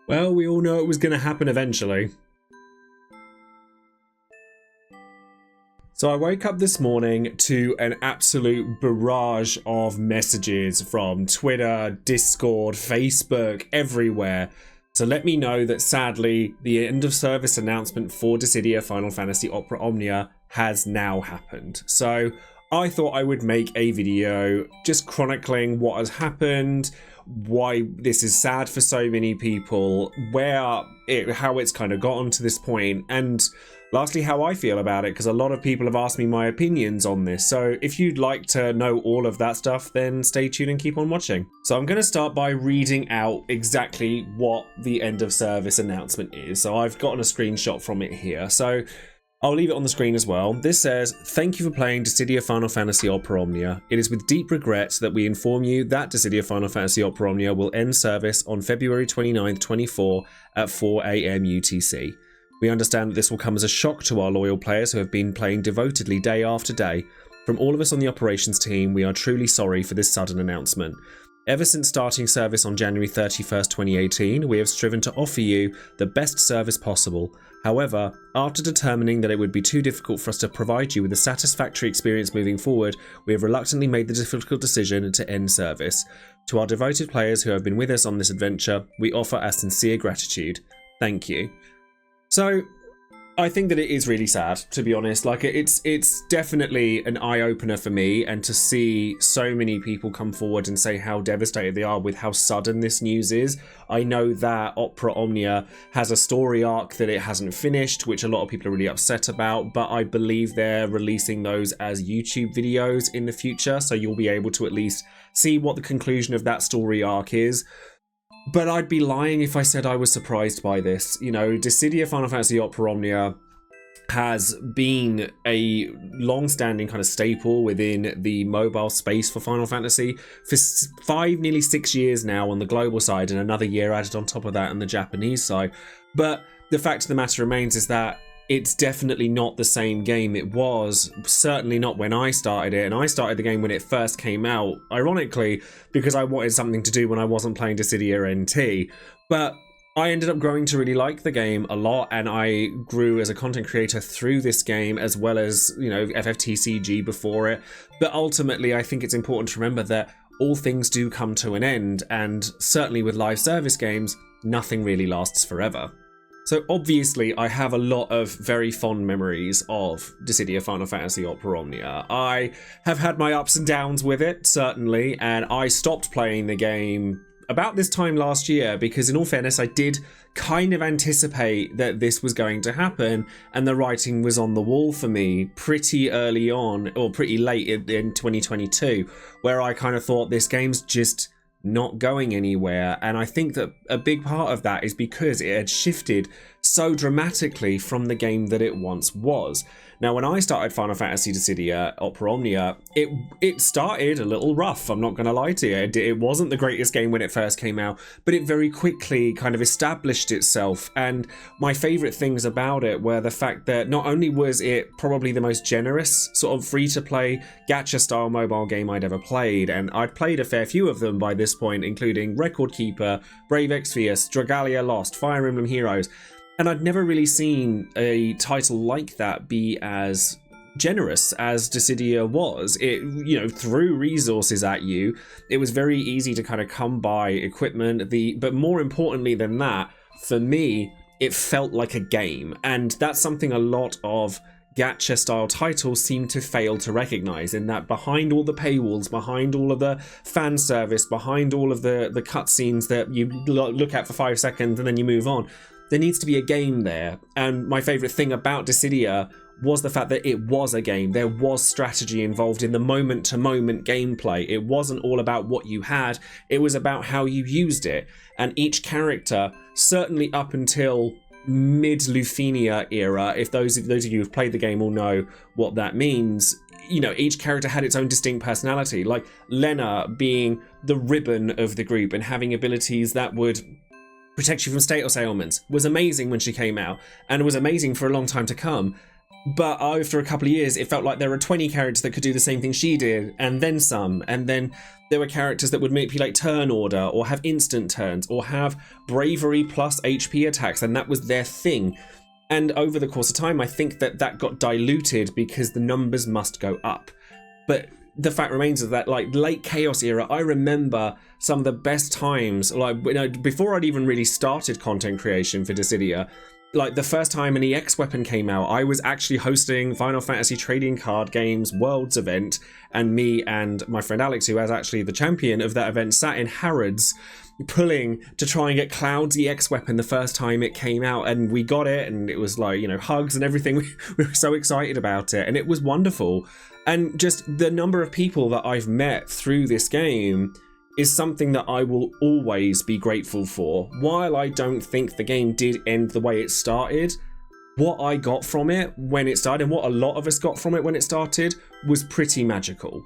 Well, we all know it was going to happen eventually. So I woke up this morning to an absolute barrage of messages from Twitter, Discord, Facebook, everywhere to let me know that sadly the end of service announcement for Dissidia Final Fantasy Opera Omnia has now happened. So I thought I would make a video just chronicling what has happened, why this is sad for so many people, how it's kind of gotten to this point, and lastly how I feel about it, because a lot of people have asked me my opinions on this. So if you'd like to know all of that stuff, then stay tuned and keep on watching. So I'm going to start by reading out exactly what the end of service announcement is. So I've gotten a screenshot from it here. So I'll leave it on the screen as well. This says, "Thank you for playing Dissidia Final Fantasy Opera Omnia. It is with deep regret that we inform you that Dissidia Final Fantasy Opera Omnia will end service on February 29th, 24 at 4 AM UTC. We understand that this will come as a shock to our loyal players who have been playing devotedly day after day. From all of us on the operations team, we are truly sorry for this sudden announcement. Ever since starting service on January 31st, 2018, we have striven to offer you the best service possible. However, after determining that it would be too difficult for us to provide you with a satisfactory experience moving forward, we have reluctantly made the difficult decision to end service. To our devoted players who have been with us on this adventure, we offer our sincere gratitude. Thank you." So I think that it is really sad, to be honest. Like, it's definitely an eye-opener for me, and to see so many people come forward and say how devastated they are with how sudden this news is. I know that Opera Omnia has a story arc that it hasn't finished, which a lot of people are really upset about, but I believe they're releasing those as YouTube videos in the future, so you'll be able to at least see what the conclusion of that story arc is. But I'd be lying if I said I was surprised by this. You know, Dissidia Final Fantasy Opera Omnia has been a long-standing kind of staple within the mobile space for Final Fantasy for 5, nearly 6 years now on the global side, and another year added on top of that on the Japanese side. But the fact of the matter remains is that it's definitely not the same game it was, certainly not when I started it, and I started the game when it first came out, ironically, because I wanted something to do when I wasn't playing Dissidia NT, but I ended up growing to really like the game a lot, and I grew as a content creator through this game, as well as, you know, FFTCG before it, but ultimately I think it's important to remember that all things do come to an end, and certainly with live service games, nothing really lasts forever. So obviously I have a lot of very fond memories of Dissidia Final Fantasy Opera Omnia. I have had my ups and downs with it, certainly, and I stopped playing the game about this time last year because, in all fairness, I did kind of anticipate that this was going to happen, and the writing was on the wall for me pretty early on, or pretty late in 2022, where I kind of thought this game's just not going anywhere. And I think that a big part of that is because it had shifted so dramatically from the game that it once was. Now, when I started Final Fantasy Dissidia Opera Omnia, it started a little rough, I'm not going to lie to you. It wasn't the greatest game when it first came out, but it very quickly kind of established itself, and my favourite things about it were the fact that not only was it probably the most generous sort of free-to-play gacha-style mobile game I'd ever played, and I'd played a fair few of them by this point, including Record Keeper, Brave Exvius, Dragalia Lost, Fire Emblem Heroes, and I'd never really seen a title like that be as generous as Dissidia was. It, you know, threw resources at you. It was very easy to kind of come by equipment. But more importantly than that, for me, it felt like a game, and that's something a lot of gacha style titles seem to fail to recognize, in that behind all the paywalls, behind all of the fan service, behind all of the cutscenes that you look at for 5 seconds and then you move on, there needs to be a game there. And my favorite thing about Dissidia was the fact that it was a game. There was strategy involved in the moment-to-moment gameplay. It wasn't all about what you had, it was about how you used it. And each character, certainly up until mid-Lufenia era, if those of you who've played the game will know what that means, you know, each character had its own distinct personality, like Lena being the ribbon of the group and having abilities that would protect you from status ailments was amazing when she came out, and it was amazing for a long time to come. But after a couple of years, it felt like there were 20 characters that could do the same thing she did, and then some. And then there were characters that would manipulate turn order, or have instant turns, or have bravery plus HP attacks, and that was their thing. And over the course of time, I think that got diluted because the numbers must go up. But the fact remains is that, like, late Chaos era, I remember some of the best times, like, you know, before I'd even really started content creation for Dissidia. Like, the first time an EX weapon came out, I was actually hosting Final Fantasy Trading Card Games Worlds event, and me and my friend Alex, who was actually the champion of that event, sat in Harrods pulling to try and get Cloud's EX weapon the first time it came out, and we got it, and it was like, you know, hugs and everything. We were so excited about it, and it was wonderful. And just the number of people that I've met through this game is something that I will always be grateful for. While I don't think the game did end the way it started, what I got from it when it started, and what a lot of us got from it when it started, was pretty magical.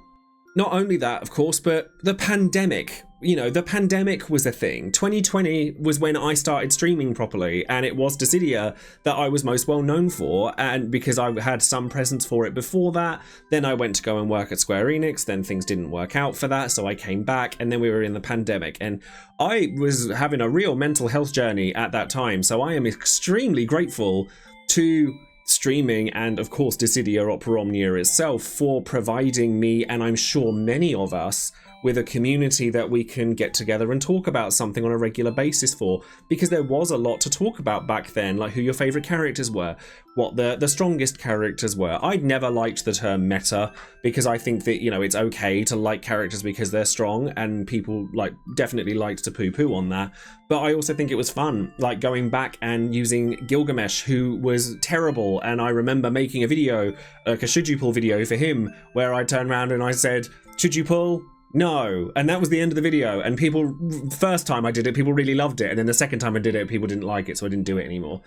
Not only that, of course, but the pandemic. You know, the pandemic was a thing. 2020 was when I started streaming properly, and it was Dissidia that I was most well known for, and because I had some presence for it before that. Then I went to go and work at Square Enix, then things didn't work out for that, so I came back, and then we were in the pandemic, and I was having a real mental health journey at that time, so I am extremely grateful to streaming and, of course, Dissidia Omnia itself for providing me, and I'm sure many of us, with a community that we can get together and talk about something on a regular basis for, because there was a lot to talk about back then, like who your favorite characters were, what the strongest characters were. I'd never liked the term meta, because I think that, you know, it's okay to like characters because they're strong, and people like definitely liked to poo-poo on that. But I also think it was fun, like going back and using Gilgamesh, who was terrible, and I remember making a video, like a should you pull video for him, where I turned around and I said, should you pull? No, and that was the end of the video. And people, first time I did it, people really loved it, and then the second time I did it, people didn't like it, so I didn't do it anymore.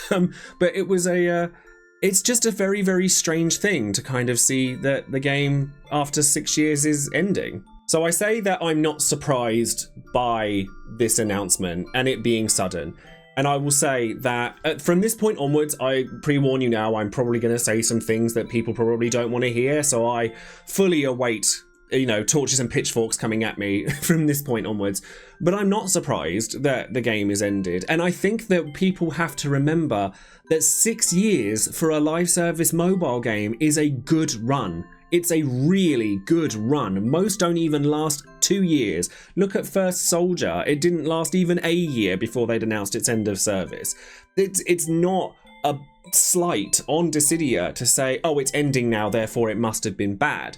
But it was it's just a very, very strange thing to kind of see that the game after 6 years is ending. So I say that I'm not surprised by this announcement and it being sudden. And I will say that from this point onwards, I pre-warn you now, I'm probably going to say some things that people probably don't want to hear, so I fully await, you know, torches and pitchforks coming at me from this point onwards. But I'm not surprised that the game is ended. And I think that people have to remember that 6 years for a live service mobile game is a good run. It's a really good run. Most don't even last 2 years. Look at First Soldier. It didn't last even a year before they'd announced its end of service. It's not a slight on Dissidia to say, oh, it's ending now, therefore it must have been bad.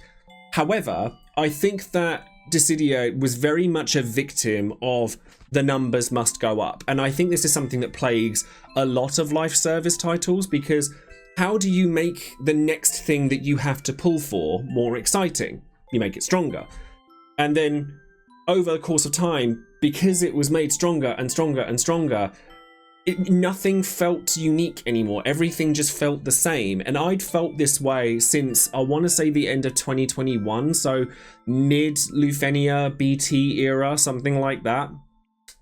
However, I think that Dissidia was very much a victim of the numbers must go up. And I think this is something that plagues a lot of live service titles, because how do you make the next thing that you have to pull for more exciting? You make it stronger. And then over the course of time, because it was made stronger and stronger and stronger, nothing felt unique anymore. Everything just felt the same. And I'd felt this way since, I want to say, the end of 2021. So mid Lufenia BT era, something like that.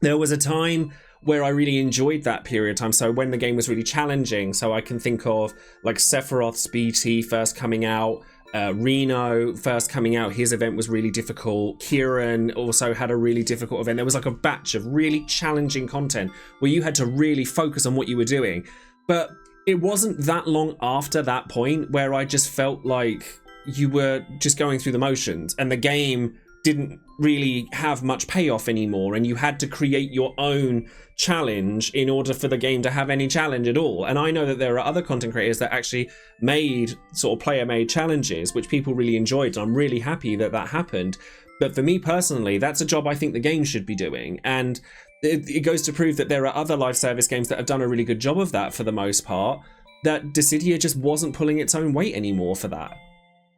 There was a time where I really enjoyed that period of time. So when the game was really challenging, so I can think of like Sephiroth's BT first coming out, Reno first coming out, his event was really difficult. Kieran also had a really difficult event. There was like a batch of really challenging content where you had to really focus on what you were doing. But it wasn't that long after that point where I just felt like you were just going through the motions and the game didn't really have much payoff anymore, and you had to create your own challenge in order for the game to have any challenge at all. And I know that there are other content creators that actually made sort of player-made challenges, which people really enjoyed, and I'm really happy that that happened. But for me personally, that's a job I think the game should be doing, and it goes to prove that there are other live service games that have done a really good job of that for the most part, that Dissidia just wasn't pulling its own weight anymore for that.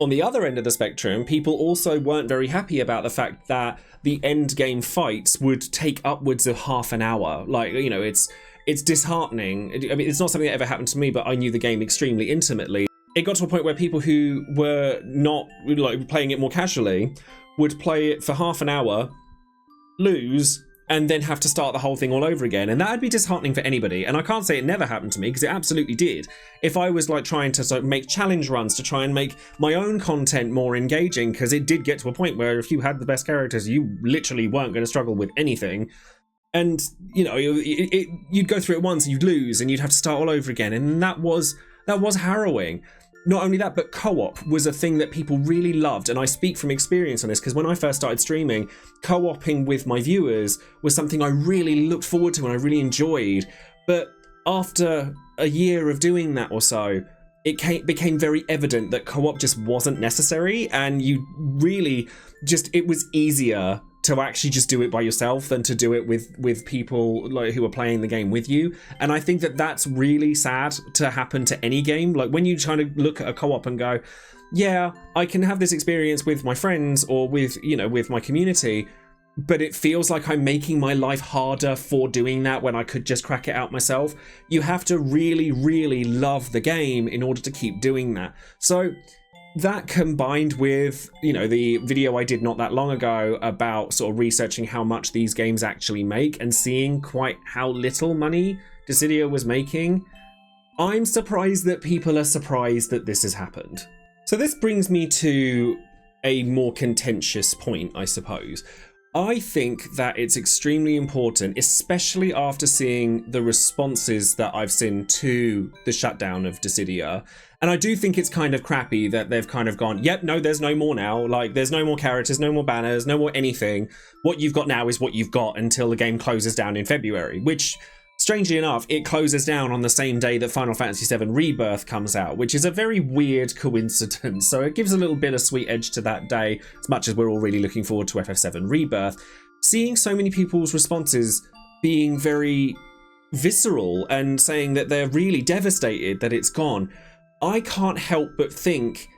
On the other end of the spectrum, people also weren't very happy about the fact that the end game fights would take upwards of half an hour. Like, you know, it's disheartening. I mean, it's not something that ever happened to me, but I knew the game extremely intimately. It got to a point where people who were not like playing it more casually would play it for half an hour, lose, and then have to start the whole thing all over again. And that would be disheartening for anybody. And I can't say it never happened to me, because it absolutely did. If I was like trying to sort of make challenge runs to try and make my own content more engaging, because it did get to a point where if you had the best characters, you literally weren't going to struggle with anything. And, you know, you'd go through it once and you'd lose and you'd have to start all over again. And that was harrowing. Not only that, but co-op was a thing that people really loved. And I speak from experience on this, because when I first started streaming, co-oping with my viewers was something I really looked forward to and I really enjoyed. But after a year of doing that or so, it became very evident that co-op just wasn't necessary. And you really it was easier to actually just do it by yourself than to do it with people like who are playing the game with you. And I think that that's really sad to happen to any game. Like when you try to look at a co-op and go, yeah, I can have this experience with my friends or with my community, but it feels like I'm making my life harder for doing that when I could just crack it out myself. You have to really, really love the game in order to keep doing that. So that combined with, the video I did not that long ago about sort of researching how much these games actually make and seeing quite how little money Dissidia was making, I'm surprised that people are surprised that this has happened. So this brings me to a more contentious point, I suppose. I think that it's extremely important, especially after seeing the responses that I've seen to the shutdown of Dissidia. And I do think it's kind of crappy that they've kind of gone, yep, no, there's no more now. Like, there's no more characters, no more banners, no more anything. What you've got now is what you've got until the game closes down in February, which, strangely enough, it closes down on the same day that Final Fantasy VII Rebirth comes out, which is a very weird coincidence. So it gives a little bit of sweet edge to that day, as much as we're all really looking forward to FF7 Rebirth. Seeing so many people's responses being very visceral and saying that they're really devastated that it's gone, I can't help but think,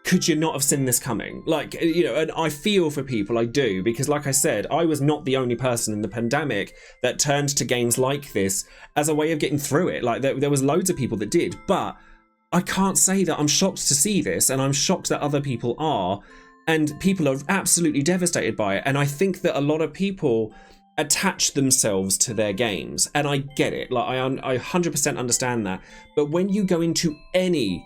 could you not have seen this coming? Like, and I feel for people, I do, because like I said, I was not the only person in the pandemic that turned to games like this as a way of getting through it. Like, there was loads of people that did, but I can't say that I'm shocked to see this, and I'm shocked that other people are, and people are absolutely devastated by it. And I think that a lot of people attach themselves to their games, and I get it. Like, I 100% understand that. But when you go into any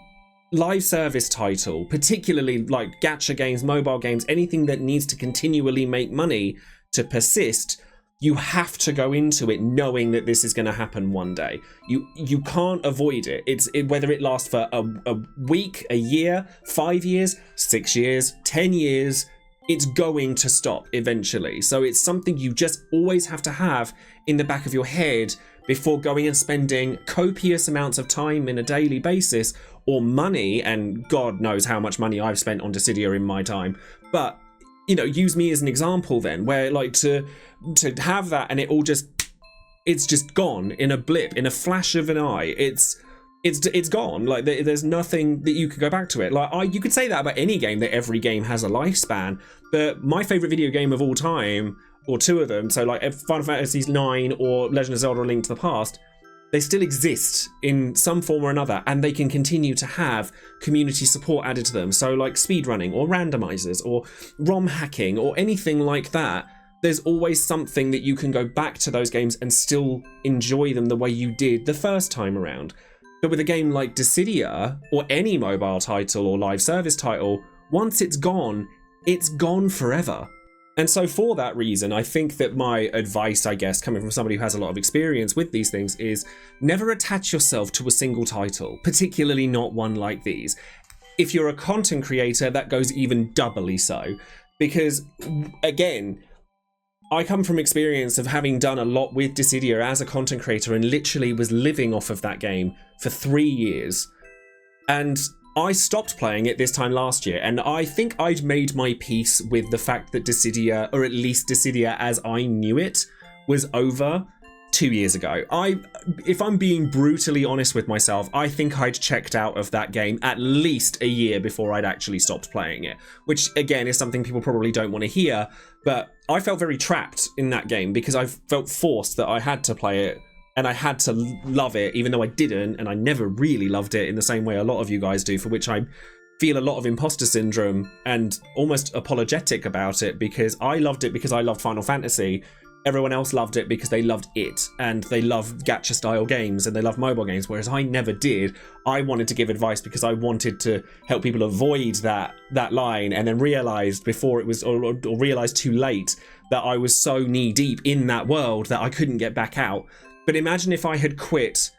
live service title, particularly like gacha games, mobile games, anything that needs to continually make money to persist, you have to go into it knowing that this is going to happen one day. You can't avoid it. Whether it lasts for a week, a year, 5 years, 6 years, 10 years, it's going to stop eventually. So it's something you just always have to have in the back of your head before going and spending copious amounts of time in a daily basis, or money, and God knows how much money I've spent on Dissidia in my time. But, use me as an example then, where like to have that and it's just gone in a blip, in a flash of an eye. It's gone. Like, there's nothing that you could go back to it. Like, you could say that about any game, that every game has a lifespan, but my favorite video game of all time, or two of them, so like Final Fantasy IX or Legend of Zelda: A Link to the Past, they still exist in some form or another, and they can continue to have community support added to them. So like speedrunning or randomizers or ROM hacking or anything like that, there's always something that you can go back to those games and still enjoy them the way you did the first time around. But with a game like Dissidia, or any mobile title or live service title, once it's gone forever. And so for that reason, I think that my advice, I guess, coming from somebody who has a lot of experience with these things, is never attach yourself to a single title, particularly not one like these. If you're a content creator, that goes even doubly so. Because, again, I come from experience of having done a lot with Dissidia as a content creator and literally was living off of that game for 3 years. And I stopped playing it this time last year, and I think I'd made my peace with the fact that Dissidia, or at least Dissidia as I knew it, was over 2 years ago. If I'm being brutally honest with myself, I think I'd checked out of that game at least a year before I'd actually stopped playing it, which again is something people probably don't want to hear, but I felt very trapped in that game because I felt forced that I had to play it and I had to love it, even though I didn't, and I never really loved it in the same way a lot of you guys do, for which I feel a lot of imposter syndrome and almost apologetic about it, because I loved it because I loved Final Fantasy. everyone else loved it because they loved it, and they loved gacha style games, and they loved mobile games, whereas I never did. I wanted to give advice because I wanted to help people avoid that line, and then realized before it was, or realized too late, that I was so knee deep in that world that I couldn't get back out. But imagine if I had quit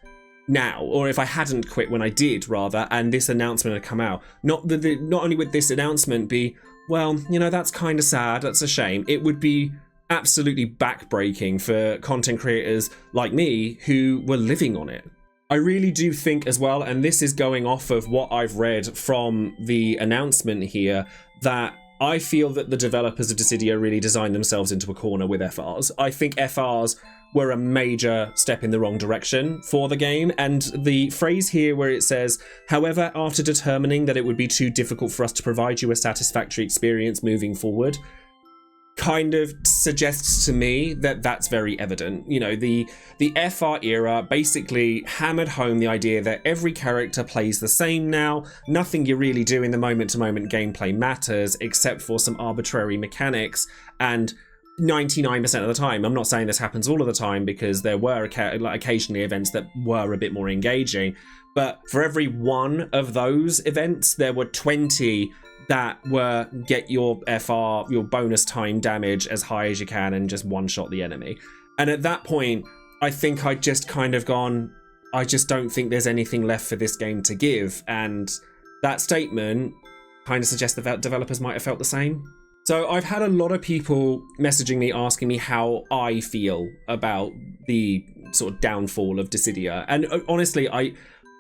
now, or if I hadn't quit when I did, rather, and this announcement had come out. Not only would this announcement be, well, that's kind of sad, that's a shame, it would be absolutely backbreaking for content creators like me who were living on it. I really do think as well, and this is going off of what I've read from the announcement here, that I feel that the developers of Dissidia really designed themselves into a corner with FRs. I think FRs were a major step in the wrong direction for the game, and the phrase here where it says, however, after determining that it would be too difficult for us to provide you a satisfactory experience moving forward, kind of suggests to me that that's very evident. The FR era basically hammered home the idea that every character plays the same now. Nothing you really do in the moment-to-moment gameplay matters except for some arbitrary mechanics, and 99% of the time, I'm not saying this happens all of the time because there were occasionally events that were a bit more engaging, but for every one of those events, there were 20 that were get your FR, your bonus time damage as high as you can and just one-shot the enemy. And at that point, I think I'd just kind of gone, I just don't think there's anything left for this game to give. And that statement kind of suggests that developers might have felt the same. So I've had a lot of people messaging me asking me how I feel about the sort of downfall of Dissidia. And honestly, I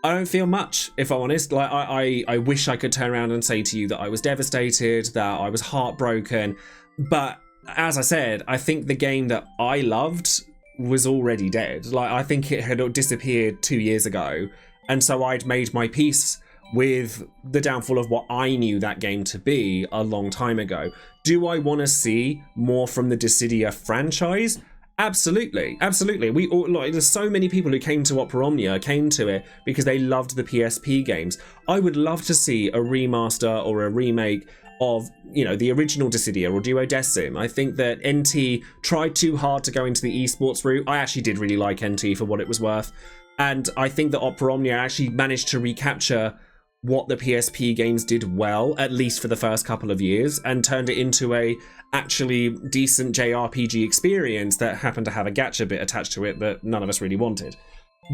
don't feel much, if I'm honest. Like I wish I could turn around and say to you that I was devastated, that I was heartbroken. But as I said, I think the game that I loved was already dead. Like, I think it had disappeared 2 years ago. And so I'd made my peace with the downfall of what I knew that game to be a long time ago. Do I want to see more from the Dissidia franchise? Absolutely, absolutely. We all, like, there's so many people who came to Omnia came to it because they loved the PSP games. I would love to see a remaster or a remake of, the original Dissidia or Duodecim. I think that NT tried too hard to go into the esports route. I actually did really like NT for what it was worth. And I think that Omnia actually managed to recapture what the PSP games did well, at least for the first couple of years, and turned it into a actually decent JRPG experience that happened to have a gacha bit attached to it that none of us really wanted.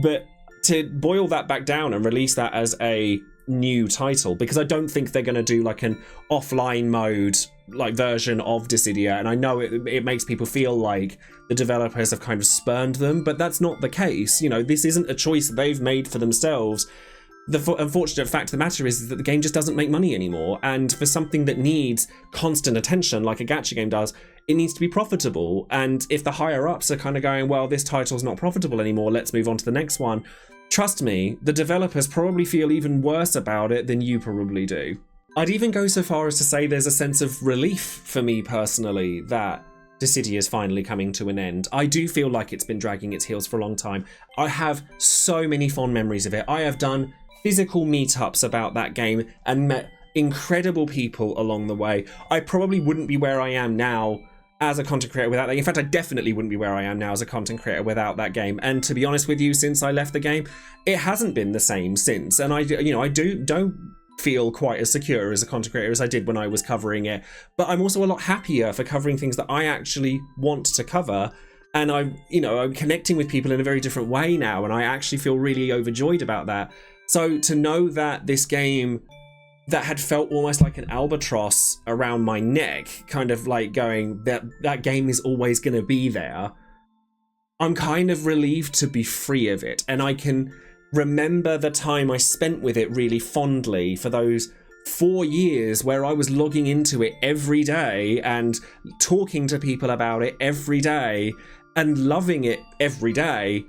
But to boil that back down and release that as a new title, because I don't think they're going to do like an offline mode like version of Dissidia, and I know it makes people feel like the developers have kind of spurned them, but that's not the case. This isn't a choice that they've made for themselves. The unfortunate fact of the matter is that the game just doesn't make money anymore, and for something that needs constant attention like a gacha game does, it needs to be profitable. And if the higher ups are kind of going, well, this title's not profitable anymore, let's move on to the next one, trust me, the developers probably feel even worse about it than you probably do. I'd even go so far as to say there's a sense of relief for me personally that Dissidia is finally coming to an end. I do feel like it's been dragging its heels for a long time. I have so many fond memories of it. I have done physical meetups about that game and met incredible people along the way. I probably wouldn't be where I am now as a content creator without that. In fact, I definitely wouldn't be where I am now as a content creator without that game. And to be honest with you, since I left the game, it hasn't been the same since. And I don't feel quite as secure as a content creator as I did when I was covering it. But I'm also a lot happier for covering things that I actually want to cover. And I'm connecting with people in a very different way now. And I actually feel really overjoyed about that. So to know that this game that had felt almost like an albatross around my neck, kind of like going, that game is always going to be there, I'm kind of relieved to be free of it. And I can remember the time I spent with it really fondly for those 4 years where I was logging into it every day and talking to people about it every day and loving it every day.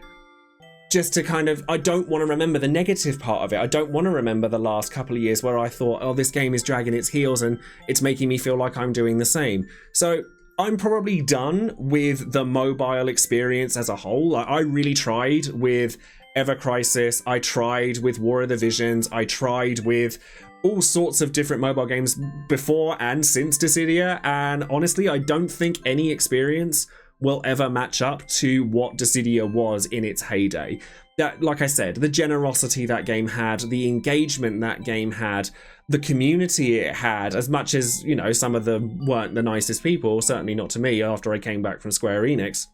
Just to kind of, I don't want to remember the negative part of it. I don't want to remember the last couple of years where I thought, oh, this game is dragging its heels and it's making me feel like I'm doing the same. So I'm probably done with the mobile experience as a whole. I really tried with Ever Crisis. I tried with War of the Visions. I tried with all sorts of different mobile games before and since Dissidia. And honestly, I don't think any experience will ever match up to what Dissidia was in its heyday. That, like I said, the generosity that game had, the engagement that game had, the community it had, as much as, you know, some of them weren't the nicest people, certainly not to me after I came back from Square Enix.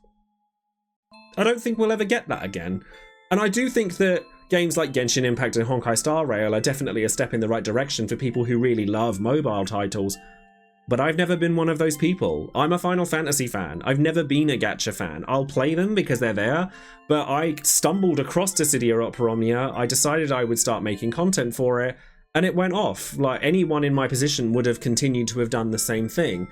I don't think we'll ever get that again. And I do think that games like Genshin Impact and Honkai Star Rail are definitely a step in the right direction for people who really love mobile titles. But I've never been one of those people. I'm a Final Fantasy fan. I've never been a gacha fan. I'll play them because they're there, but I stumbled across Dissidia at Omnia. I decided I would start making content for it, and it went off. Like, anyone in my position would have continued to have done the same thing.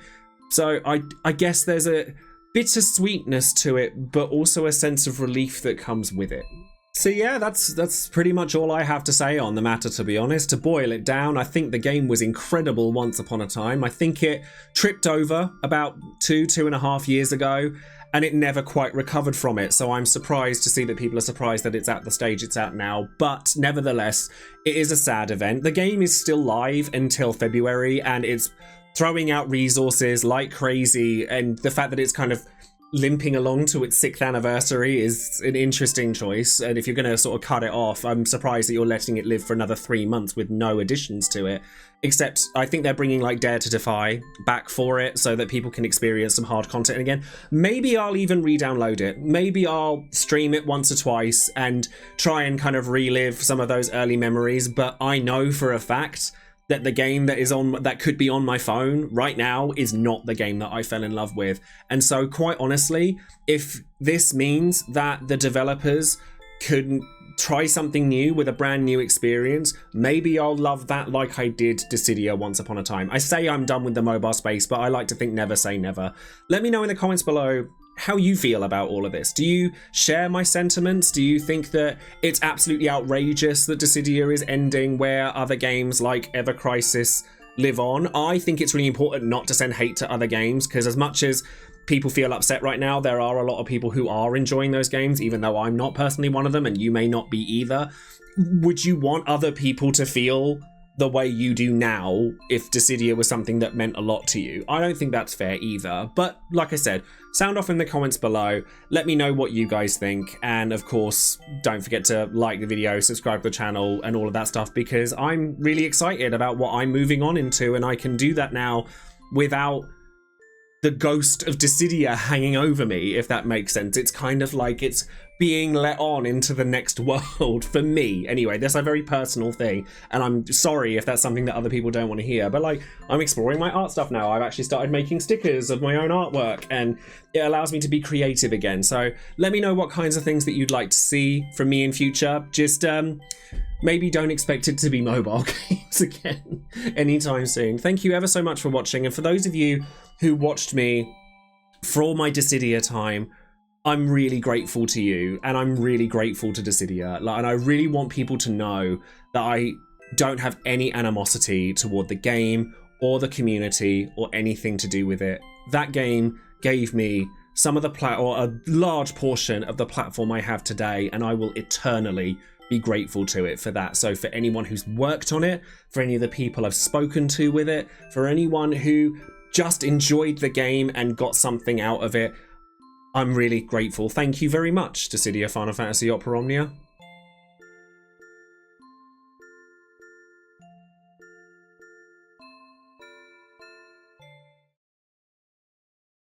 So I guess there's a bittersweetness to it, but also a sense of relief that comes with it. So yeah, that's pretty much all I have to say on the matter, to be honest. To boil it down, I think the game was incredible once upon a time. I think it tripped over about 2.5 years ago, and it never quite recovered from it. So I'm surprised to see that people are surprised that it's at the stage it's at now. But nevertheless, it is a sad event. The game is still live until February, and it's throwing out resources like crazy, and the fact that it's kind of limping along to its 6th anniversary is an interesting choice. And if you're going to sort of cut it off, I'm surprised that you're letting it live for another 3 months with no additions to it. Except I think they're bringing like Dare to Defy back for it so that people can experience some hard content again. Maybe I'll even re-download it. Maybe I'll stream it once or twice and try and kind of relive some of those early memories. But I know for a fact that the game that could be on my phone right now is not the game that I fell in love with. And so, quite honestly, if this means that the developers could try something new with a brand new experience, maybe I'll love that like I did Dissidia once upon a time. I say I'm done with the mobile space, but I like to think never say never. Let me know in the comments below how you feel about all of this. Do you share my sentiments? Do you think that it's absolutely outrageous that Dissidia is ending where other games like Ever Crisis live on? I think it's really important not to send hate to other games, because as much as people feel upset right now, there are a lot of people who are enjoying those games, even though I'm not personally one of them, and you may not be either. Would you want other people to feel the way you do now if Dissidia was something that meant a lot to you? I don't think that's fair either. But like I said, sound off in the comments below. Let me know what you guys think. And of course, don't forget to like the video, subscribe to the channel and all of that stuff, because I'm really excited about what I'm moving on into, and I can do that now without the ghost of Dissidia hanging over me, if that makes sense. It's kind of like it's being let on into the next world for me. Anyway, that's a very personal thing, and I'm sorry if that's something that other people don't want to hear, but like, I'm exploring my art stuff now. I've actually started making stickers of my own artwork, and it allows me to be creative again. So let me know what kinds of things that you'd like to see from me in future. Just maybe don't expect it to be mobile games again anytime soon. Thank you ever so much for watching, and for those of you who watched me for all my Dissidia time, I'm really grateful to you, and I'm really grateful to Dissidia. And I really want people to know that I don't have any animosity toward the game or the community or anything to do with it. That game gave me some of the or a large portion of the platform I have today, and I will eternally be grateful to it for that. So for anyone who's worked on it, for any of the people I've spoken to with it, for anyone who just enjoyed the game and got something out of it, I'm really grateful. Thank you very much, Dissidia Final Fantasy Opera Omnia.